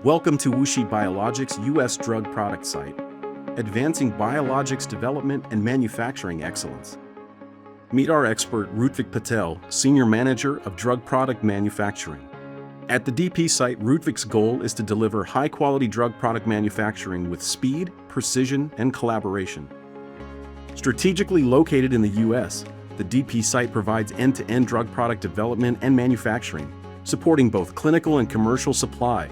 Welcome to WuXi Biologics U.S. Drug Product Site, advancing biologics development and manufacturing excellence. Meet our expert Rutvik Patel, Senior Manager of Drug Product Manufacturing. At the DP site, Rutvik's goal is to deliver high-quality drug product manufacturing with speed, precision, and collaboration. Strategically located in the U.S., the DP site provides end-to-end drug product development and manufacturing, supporting both clinical and commercial supply.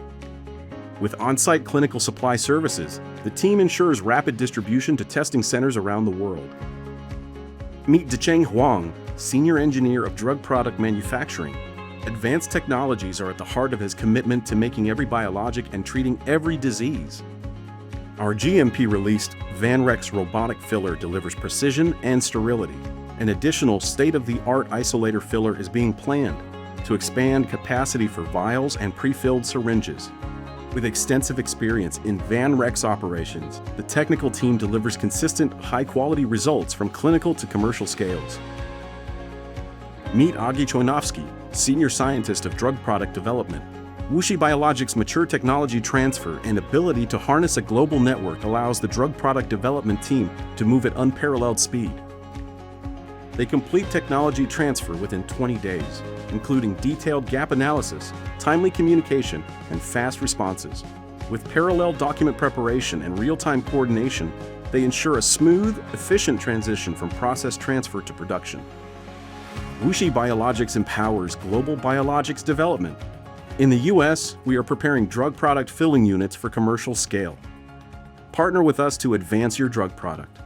With on-site clinical supply services, the team ensures rapid distribution to testing centers around the world. Meet Decheng Huang, Senior Engineer of Drug Product Manufacturing. Advanced technologies are at the heart of his commitment to making every biologic and treating every disease. Our GMP-released VanRex robotic filler delivers precision and sterility. An additional state-of-the-art isolator filler is being planned to expand capacity for vials and pre-filled syringes. With extensive experience in VanRex operations, the technical team delivers consistent, high-quality results from clinical to commercial scales. Meet Augie Choinovsky, Senior Scientist of Drug Product Development. WuXi Biologics' mature technology transfer and ability to harness a global network allows the drug product development team to move at unparalleled speed. They complete technology transfer within 20 days, including detailed gap analysis, timely communication, and fast responses. With parallel document preparation and real-time coordination, they ensure a smooth, efficient transition from process transfer to production. WuXi Biologics empowers global biologics development. In the U.S., we are preparing drug product filling units for commercial scale. Partner with us to advance your drug product.